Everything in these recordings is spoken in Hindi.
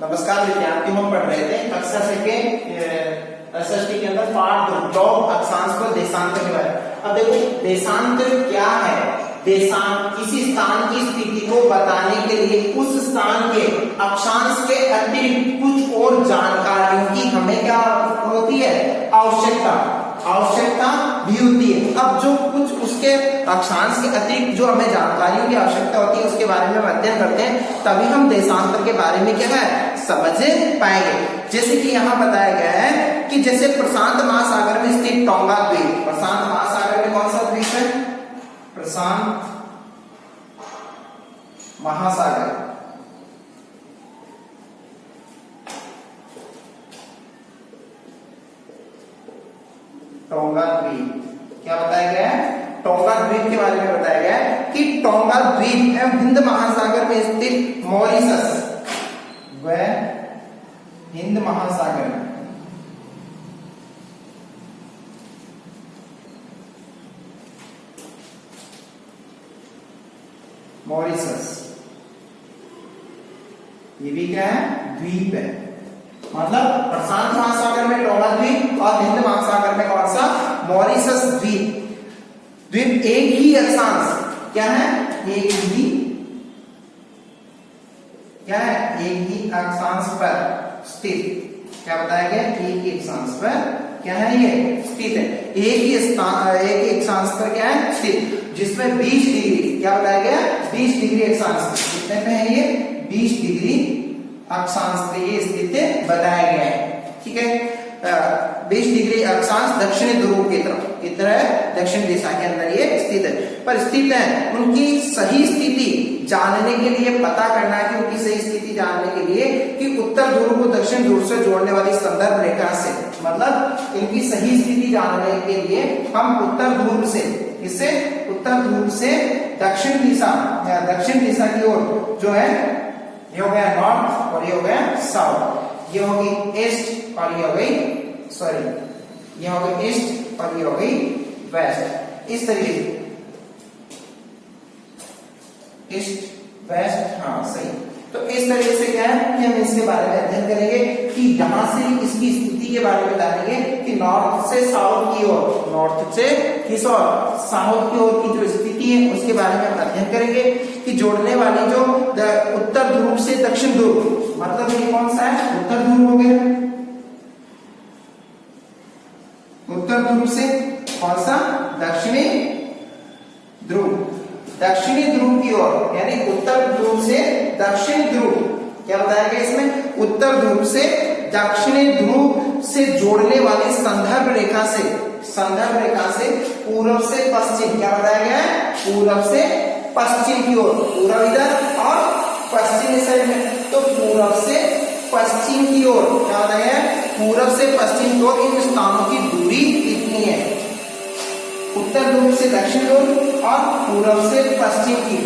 नमस्कार विद्यार्थी, हम पढ़ रहे थे कक्षा सेकंड एसएसटी के अंदर पार्ट 2 लॉग अक्षांश पर देशांतर के बारे में। अब देखो देशांतर क्या है। किसी स्थान की स्थिति को बताने के लिए उस स्थान के अक्षांश के अतिरिक्त कुछ और जानकारियों की हमें क्या होती है, आवश्यकता भी होती है। अब जो कुछ उसके अक्षांश के अतिरिक्त जो हमें जानकारियों की आवश्यकता होती है उसके बारे में हम अध्ययन करते हैं, तभी हम देशांतर के बारे में क्या है समझ पाएंगे। जैसे कि यहाँ बताया गया है कि जैसे प्रशांत महासागर में स्थित टोंगा द्वीप, प्रशांत महासागर में कौन सा द्वीप है, प्रशांत महासागर, टोंगा द्वीप क्या बताया गया है, टोंगा द्वीप के बारे में बताया गया है कि टोंगा द्वीप एवं हिंद महासागर में स्थित मॉरिशस व हिंद महासागर मॉरिशस, ये भी क्या है, द्वीप है। मतलब प्रशांत महासागर में टोंगा द्वीप और हिंद महासागर में कौन सा, मॉरिशस द्वीप। एक ही अक्षांश क्या है, एक ही अक्षांश पर स्थित, क्या बताया गया, एक ही अक्षांश पर क्या है, ये स्थित है। एक ही अक्षांश पर क्या है, स्थित, जिसमें 20 डिग्री क्या बताया गया, 20 डिग्री अक्षांश, कितने पे है ये, 20 डिग्री अक्षांश पे ये स्थित बताया गया है। ठीक है, 20 डिग्री अक्षांश दक्षिणी ध्रुव की तरफ, किधर है, दक्षिण दिशा के अंदर ये स्थित है। पर स्थित है, उनकी सही स्थिति जानने के लिए पता करना है कि उनकी सही स्थिति जानने के लिए कि उत्तर ध्रुव को दक्षिण ध्रुव से जोड़ने वाली संदर्भ रेखा से, मतलब इनकी सही स्थिति जानने के लिए हम उत्तर ध्रुव से, इससे उत्तर ध्रुव से दक्षिण दिशा या दक्षिण दिशा की ओर जो है, ये हो गया नॉर्थ और ये हो गया साउथ, ये होगी ईस्ट और ये हो गई, सॉरी ये हो गई ईस्ट और ये हो गई वेस्ट। इस तरीके से ईस्ट वेस्ट, हाँ सही। तो इस तरीके से क्या है कि हम इसके बारे में अध्ययन करेंगे कि यहां से इसकी स्थिति के बारे में जानेंगे कि नॉर्थ से साउथ की ओर, नॉर्थ से किस ओर, साउथ की ओर की जो स्थिति है उसके बारे में हम अध्ययन करेंगे कि जोड़ने वाली जो उत्तर ध्रुव से दक्षिण ध्रुव, मतलब ये कौन सा है, उत्तर ध्रुव हो गया, उत्तर ध्रुव से कौन सा, दक्षिणी ध्रुव, दक्षिणी ध्रुव की ओर, यानी उत्तर ध्रुव से दक्षिण ध्रुव, क्या बताया गया इसमें, उत्तर ध्रुव से दक्षिणी ध्रुव से जोड़ने वाली संदर्भ रेखा से पूर्व से पश्चिम, क्या बताया गया है, पूर्व से पश्चिम की ओर, पूर्व इधर और पश्चिमी साइड में, तो पूर्व से पश्चिम की ओर क्या बताया गया है, पूर्व से पश्चिम की ओर इन स्थानों की दूरी कितनी है, उत्तर ध्रुव से दक्षिण ध्रुव और पूर्व से पश्चिम की,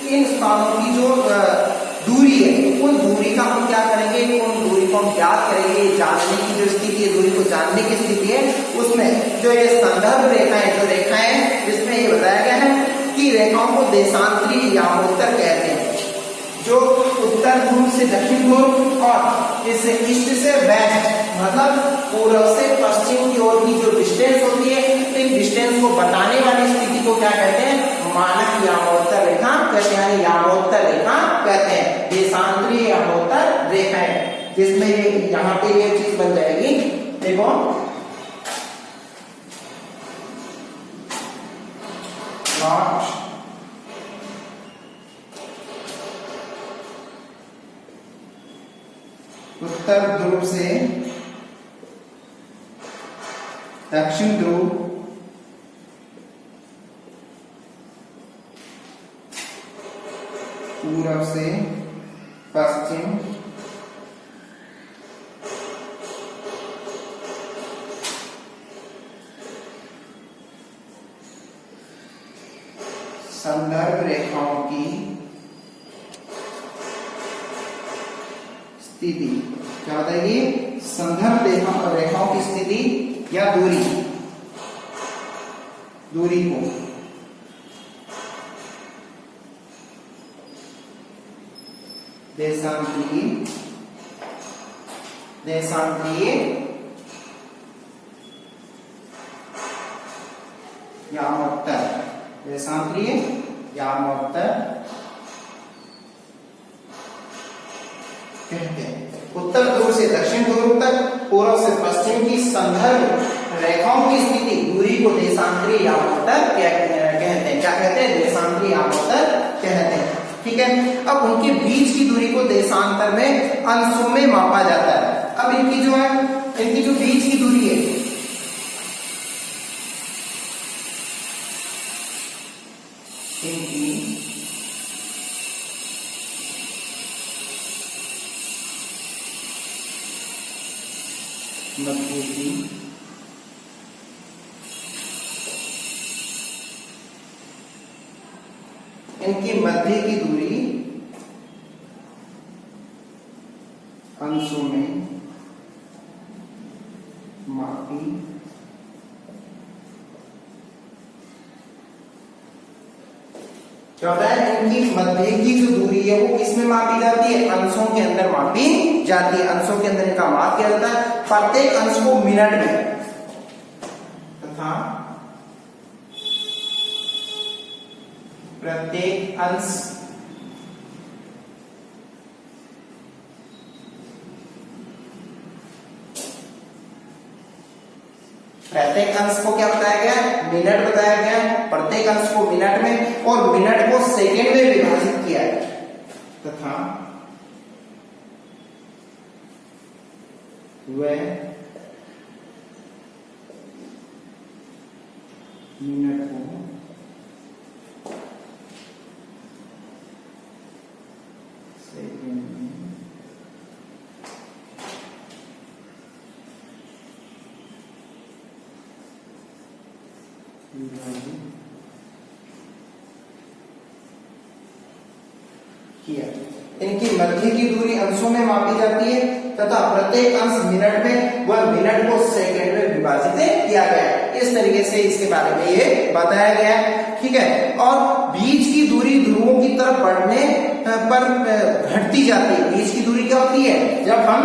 इन स्थानों की जो दूरी है, उन दूरी का हम क्या करेंगे, उन दूरी को हम ज्ञात करेंगे। जानने की जो स्थिति है, दूरी को जानने की स्थिति है, उसमें जो ये संदर्भ रेखाएं, जो रेखाएं जिसमें ये बताया गया है कि रेखाओं को देशांतरी यामोत्तर कहते हैं, जो उत्तर ध्रुव से दक्षिण ध्रुव और इस ईस्ट से वेस्ट, मतलब पूर्व से पश्चिम की ओर की जो डिस्टेंस होती है, इन डिस्टेंस को बताने वाली स्थिति को क्या कहते हैं, मानक यामोत्तर रेखा कहते हैं, यामोत्तर रेखा कहते हैं, देशांतरी यामोत्तर रेखाएं, जिसमें यहाँ पे ये चीज बन जाएगी, देखो नॉर्थ उत्तर ध्रुव से दक्षिण ध्रुव, पूर्व से पश्चिम, संदर्भ रेखाओं की स्थिति, क्या बताएगी, संदर्भ रेखाओं की स्थिति या दूरी को देशांतरीय देशांतरीय यामोत्तर देशांतरीय यामोत्तर कहते हैं। उत्तर ध्रुव से दक्षिण ध्रुव तक, पूर्व से पश्चिम की संदर्भ रेखाओं की स्थिति दूरी को देशांतरीय यामोत्तर कहते हैं। क्या कहते हैं? देशांतरीय यामोत्तर कहते हैं। ठीक है। अब उनके बीच की दूरी को देशांतर में अंशों में मापा जाता है। अब इनकी जो बीच की दूरी है, इनकी मध्य की इनकी मध्य की दूरी अंशों में मापी क्या होता है? इनकी मध्य की जो दूरी है वो किसमें मापी जाती है? अंशों के अंदर मापी जाती है। अंशों के अंदर इनका माप क्या होता है? प्रत्येक अंश को मिनट में तथा प्रत्येक अंश को क्या बताया गया? मिनट बताया गया। प्रत्येक अंश को मिनट में और मिनट को सेकंड में विभाजित किया है तथा वह मिनट को सेकंड में किया। इनकी मध्य की दूरी अंशों में मापी जाती है तथा प्रत्येक अंश मिनट में व मिनट को सेकंड में विभाजित किया गया है। इस तरीके से इसके बारे में ये बताया गया है। ठीक है। और बीच की दूरी ध्रुवों की तरफ बढ़ने पर घटती जाती है। बीच की दूरी क्या होती है? जब हम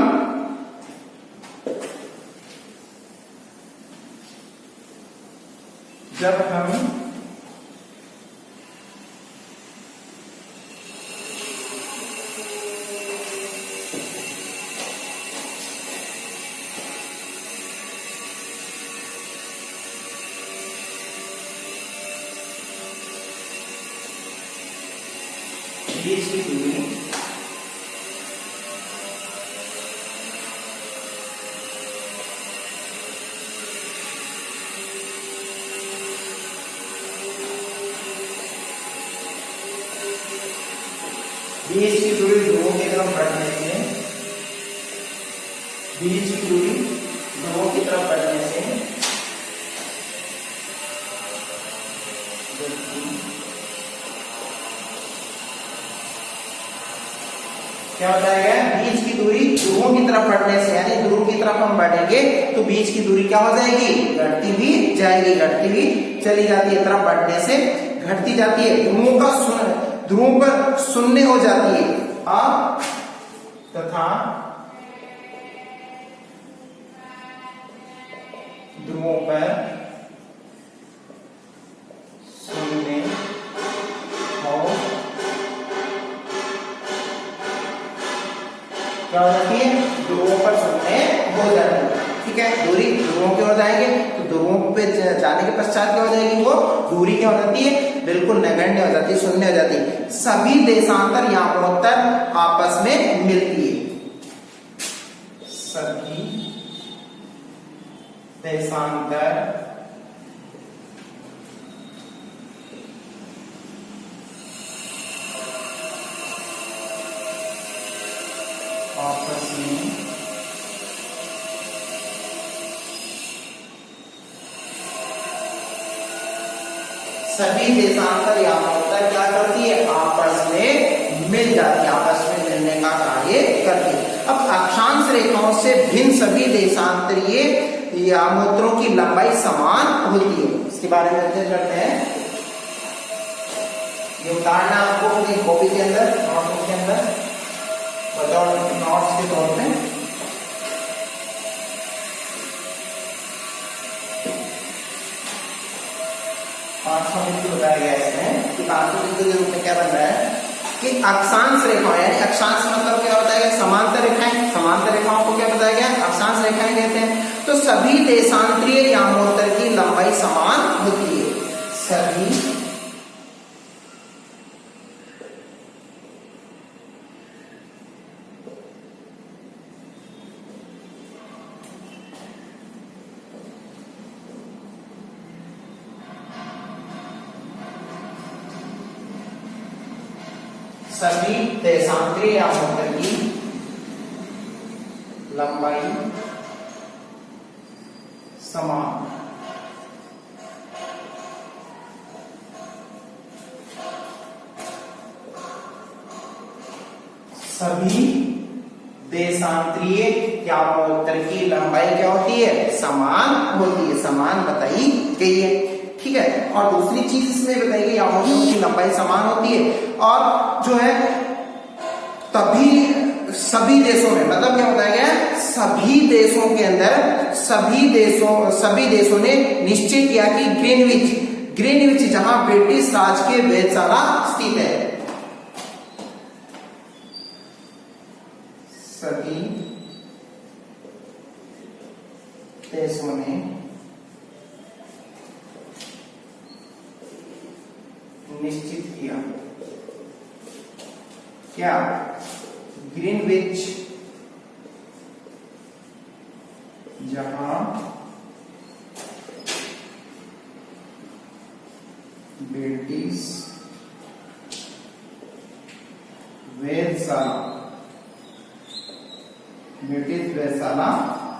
बीच की दूरी ध्रुवों की तरफ बढ़ने से बीच की दूरी ध्रुवों की तरफ बढ़ने से क्या बताया गया? बीच की दूरी ध्रुवों की तरफ बढ़ने से, यानी ध्रुव की तरफ हम बढ़ेंगे तो बीच की दूरी क्या हो जाएगी? घटती भी जाएगी, घटती भी चली जाती है। तरफ बढ़ने से घटती जाती है। ध्रुवों पर शून्य हो जाती है तथा ध्रुवों पर शून्य हो क्या हो जाती है? ध्रुवों पर शून्य हो जाती है। ठीक है। दूरी ध्रुवों की हो जाएंगे तो ध्रुवों पे जाने के पश्चात क्या हो जाएगी? वो दूरी क्या हो जाती है? बिल्कुल नगण्य हो जाती है, शून्य हो जाती है। सभी देशांतर यामोत्तर आपस में मिलती है। सभी देशांतर आपस में सभी देशांतर यामोत्तर क्या करती है? आपस में मिल जाती है, आपस में मिलने का कार्य करती है। अब अक्षांश रेखाओं से भिन्न सभी देशांतरीय यामोत्तरों की लंबाई समान होती है। इसके बारे में अध्ययन करते हैं। ये उदाहरण आपको अपनी कॉपी के अंदर, नोटबुक के अंदर के तौर पे। पांचवा बिंदु बताया गया इसमें कि पांचवा बिंदु के रूप में क्या बन रहा है कि अक्षांश रेखाएं, यानी अक्षांश मतलब क्या होता है, समांतर रेखाएं। समांतर रेखाओं को क्या बताया गया, अक्षांश रेखाएं कहते हैं। तो सभी देशांतरीय यामोत्तर की लंबाई समान होती है। सभी सभी देशांतरीय यामोत्तर की लंबाई समान। सभी देशांतरीय यामोत्तर की लंबाई क्या होती है, समान होती है, समान बताई गई है। ठीक है, और दूसरी चीज इसमें बताई गई यामोत्तरों की लंबाई समान होती है, और जो है तभी सभी देशों में, मतलब क्या बताया गया, सभी देशों के अंदर सभी देशों ने निश्चय किया कि ग्रीनविच जहां ब्रिटिश राज के वेधशाला स्थित है, सभी देशों ने निश्चित किया क्या, ग्रीनविच जहां ब्रिटिश वेधशाला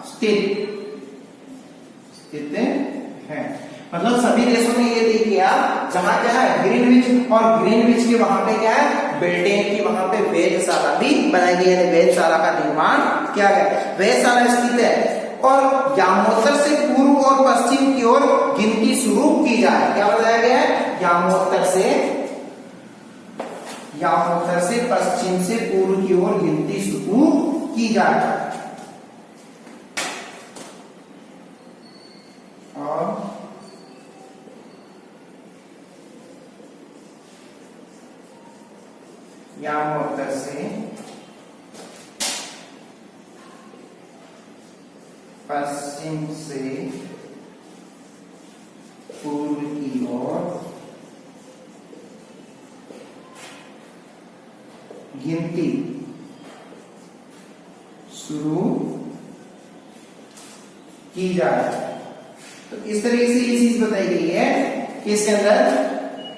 स्थित है। मतलब सभी देशों ने ये देख लिया जहां क्या है, ग्रीनविच, और ग्रीनविच के वहां पे क्या है, ब्रिटेन की वहां पे वेधशाला भी बनाई गई है, वेधशाला का निर्माण किया गया, वेधशाला स्थित है। और यामोत्तर से पूर्व और पश्चिम की ओर गिनती शुरू की जाए। क्या बताया गया है, यामोत्तर से पश्चिम से पूर्व की ओर गिनती शुरू की जाए। और यामोत्तर से पश्चिम से पूर्व की ओर गिनती शुरू की जाए। तो इस तरीके से ये चीज बताई गई है कि इसके अंदर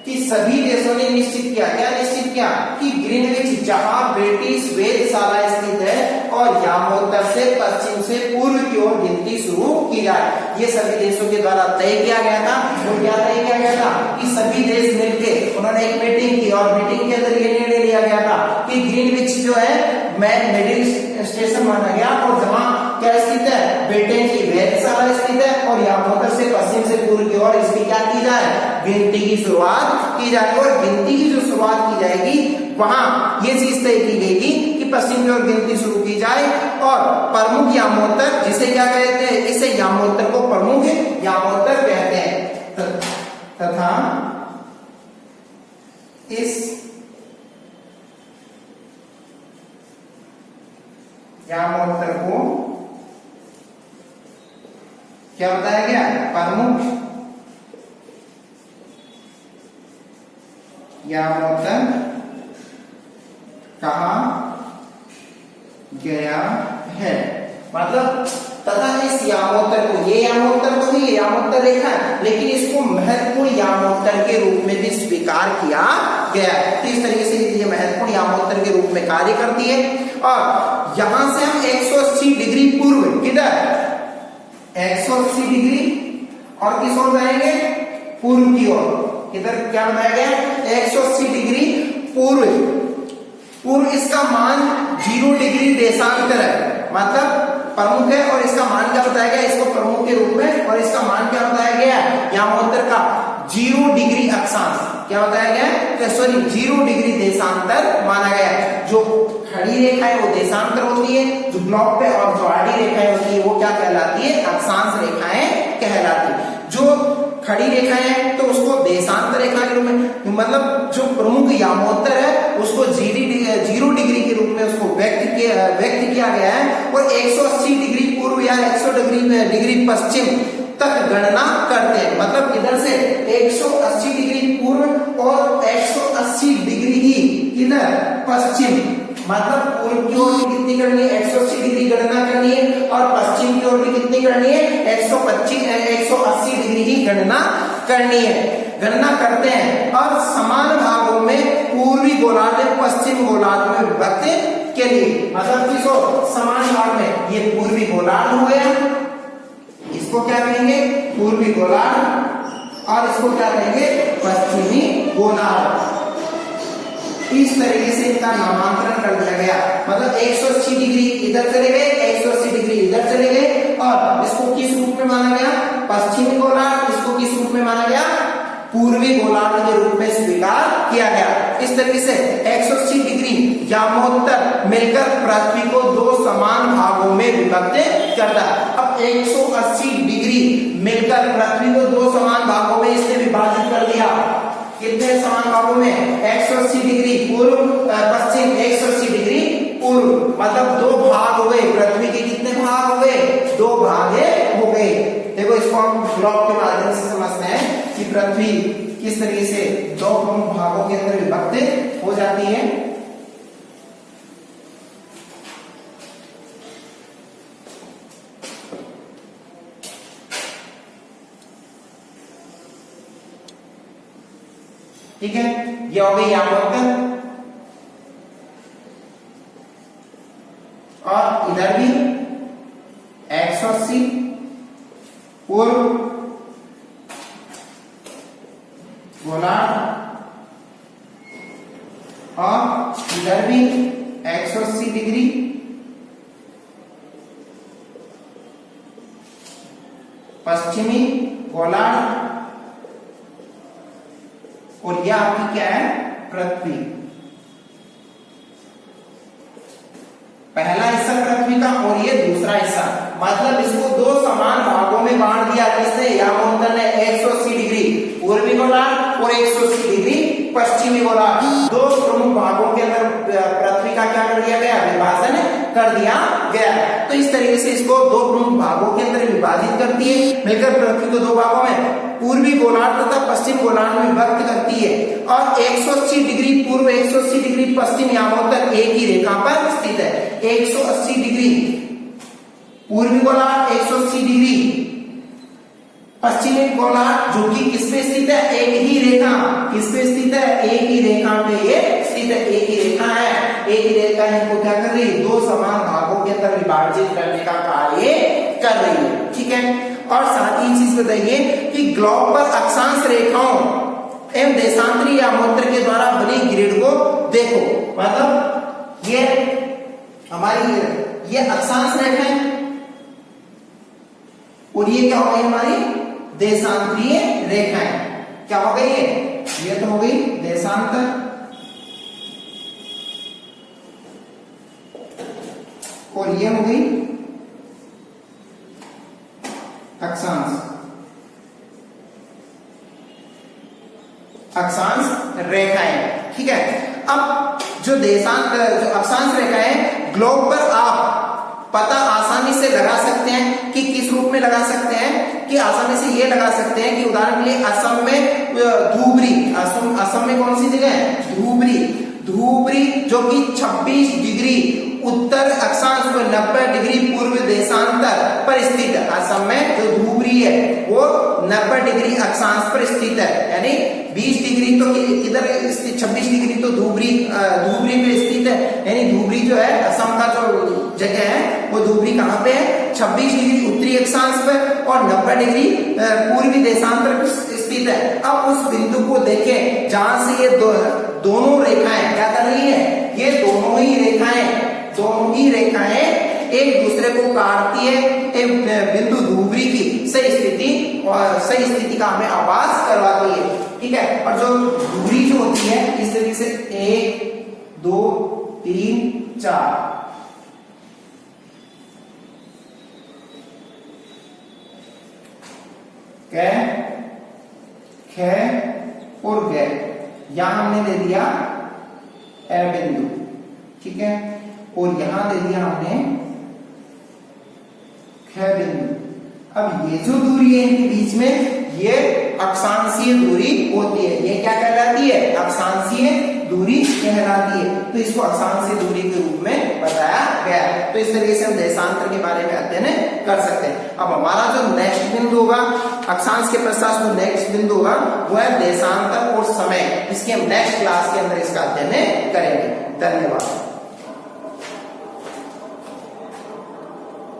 कि सभी देशों ने निश्चित किया, क्या निश्चित किया, कि ग्रीनविच जहां ब्रिटिश वेधशाला स्थित है और यामोत्तर से पश्चिम से पूर्व की ओर गिनती शुरू की जाए। ये सभी देशों के द्वारा तय किया गया था। तो क्या तय किया गया था कि सभी देश मिलके उन्होंने एक मीटिंग की, और मीटिंग के अंदर ये निर्णय लिया गया था कि ग्रीनविच जो है मिडिल स्टेशन माना गया, और जहां क्या स्थित है, ब्रिटेन की वेधशाला स्थित है, और यामोत्तर से पश्चिम से पूर्व की ओर इसकी क्या की जाए, गिनती की शुरुआत की जाएगी। और गिनती की जो शुरुआत की जाएगी वहां ये चीज तय की गई कि पश्चिम की ओर गिनती शुरू की जाए, और प्रमुख यामोत्तर, जिसे क्या कहते हैं, इसे यामोत्तर को प्रमुख यामोत्तर कहते हैं, तथा इस यामोत्तर को क्या बताया गया, प्रमुख यामोत्तर कहा गया है। मतलब तथा इस यामोत्तर को, ये यामोत्तर तो ही यामोत्तर रेखा है, लेकिन इसको महत्वपूर्ण यामोत्तर के रूप में भी स्वीकार किया गया है। तो इस तरीके से ये महत्वपूर्ण यामोत्तर के रूप में कार्य करती है। और यहां से हम 180 डिग्री पूर्व, किधर 180 डिग्री, और किस ओर जाएंगे, पूर्व की ओर। इधर क्या बताया गया, 180 डिग्री पूर्व। इसका मान 0 डिग्री देशांतर है, मतलब प्रमुख है, और इसका मान क्या बताया गया, इसको प्रमुख के रूप में, और इसका मान क्या बताया गया, यामोत्तर का 0 डिग्री अक्षांश। क्या बताया गया, सॉरी 0 डिग्री देशांतर माना गया। जो खड़ी रेखा है वो देशांतर होती है, जो ग्लोब पे, और जो आड़ी रेखाएं होती है वो क्या कहलाती है, अक्षांश रेखाएं कहलाती है। जो खड़ी रेखाएं हैं तो उसको देशांतर रेखा के रूप में, मतलब जो प्रमुख यामोत्तर है उसको 0 डिग्री के रूप में उसको व्यक्त किया गया है, और 180 डिग्री पूर्व या 100 डिग्री पश्चिम तक गणना करते हैं। मतलब इधर से 180 डिग्री पूर्व और 180 डिग्री ही किधर, पश्चिम, मतलब पूर्व की ओर भी कितनी करनी है, 180 डिग्री गणना करनी है, और पश्चिम की ओर भी कितनी करनी है, 180 डिग्री की गणना करनी है। गणना करते हैं और समान भागों में पूर्वी गोलार्ध पश्चिम गोलार्ध में विभक्त के लिए, मतलब किसको समान भाग में, ये पूर्वी गोलार्ध हो गया, इसको क्या कहेंगे, पूर्वी गोलार्ध, और इसको क्या कहेंगे, पश्चिमी गोलार्ध। इस तरीके से इनका नामांकन कर दिया गया। मतलब 180 डिग्री इधर चले गए, 180 डिग्री इधर चले गए, और इसको किस रूप में माना गया, पश्चिमी गोलार्ध, इसको किस रूप में माना गया, पूर्वी गोलार्ध के रूप में स्वीकार किया गया। इस तरीके से 180 डिग्री यामोत्तर मिलकर पृथ्वी को 2 समान भागों में विभक्त करता है। अब 180 डिग्री मिलकर पृथ्वी को 2 समान भागों में इसने विभाजित कर दिया। कितने समान भागों में, 180 डिग्री पूर्व पश्चिम, 180 डिग्री पूर्व, मतलब 2 भाग हो गए। पृथ्वी के कितने भाग हो गए, 2 भाग हो गए। देखो इसको हम ब्लॉक के माध्यम से समझते हैं कि पृथ्वी किस तरीके से 2 प्रमुख भागों के अंदर विभक्त हो जाती है। ठीक है, ये हो गई यामोत्तर, और इधर भी 180 पूर्व गोलार्ध, और इधर भी 180 डिग्री पश्चिमी गोलार्ध, और यह आपकी क्या है, पृथ्वी। पहला हिस्सा पृथ्वी का और ये दूसरा हिस्सा, मतलब इसको 2 समान भागों में बांट दिया किसने, यामोत्तर ने। 180 डिग्री पूर्वी गोलार्ध और 180 डिग्री पश्चिमी गोलार्ध, 2 प्रमुख भागों के अंदर पृथ्वी का क्या कर दिया गया, विभाजन कर दिया गया। तो इस तरीके से इसको 2 प्रमुख भागों के अंदर विभाजित करती है, मिलकर पृथ्वी को 2 भागों में पूर्वी गोलार्ध तथा पश्चिम गोलार्ध में विभक्त करती है। और 180 डिग्री पूर्व 180 डिग्री पश्चिम यामोत्तर एक ही रेखा पर स्थित है। 180 डिग्री पूर्वी गोलार्ध, 180 डिग्री पश्चिमी गोलार्ध, जो कि किस पे स्थित है, एक ही रेखा, किस पे स्थित है, एक ही रेखा पे ये स्थित है, एक ही रेखा है। एक ही रेखा इनको क्या कर रही है, 2 समान भागों के अंदर विभाजित करने का कार्य कर रही है। ठीक है, और साथ ही चीज बताइए कि ग्लोब पर अक्षांश रेखाओं एवं देशांतरी यामोत्तर के द्वारा बनी ग्रिड को देखो। मतलब ये हमारी ये अक्षांश रेखा है, और ये क्या हो गई हमारी देशांतरीय रेखाएं। क्या हो गई ये तो हो गई देशांतर, और ये हो गई अक्षांश रेखाएं। ठीक है, अब जो अक्षांश रेखाएं ग्लोब पर आप पता आसानी से लगा सकते हैं कि किस रूप में लगा सकते हैं, कि आसानी से ये लगा सकते हैं कि उदाहरण के लिए असम में धुबरी, असम में कौन सी जगह है, धुबरी जो कि 26 डिग्री उत्तर अक्षांश में 90 डिग्री पूर्व देशांतर पर स्थित है। असम में जो धुबरी है वो 90 डिग्री अक्षांश पर स्थित है, यानी 20 डिग्री तो इधर स्थित, 26 डिग्री तो धुबरी पे स्थित है। यानी धुबरी जो है असम का जो जगह है वो धुबरी कहाँ पे है, 26 डिग्री उत्तरी अक्षांश पर और 90 डिग्री पूर्वी देशांतर पर स्थित है। अब उस बिंदु को देखें जहां से ये दोनों रेखाएं क्या कर रही है, ये दोनों ही रेखाएं एक दूसरे को काटती है, एक बिंदु धुबरी की सही स्थिति का हमें आभास करवाती है। ठीक है। और जो दूरी जो होती है इस तरीके से 1 2 3 4 कै ख और ग, यहां हमने दे दिया ए बिंदु, ठीक है। और यहां दे दिया हमने ख बिंदु। अब ये जो दूरी है इनके बीच में ये अक्षांशीय दूरी होती है। ये क्या कहलाती है? अक्षांशीय दूरी कहलाती है। तो इसको अक्षांशीय दूरी के रूप में बताया गया है। तो इस तरीके से हम देशांतर के बारे में अध्ययन कर सकते हैं। अब हमारा जो नेक्स्ट बिंदु होगा अक्षांश के पश्चात जो नेक्स्ट बिंदु होगा वो है देशांतर और समय। इसके हम नेक्स्ट क्लास के अंदर इसका अध्ययन करेंगे। धन्यवाद।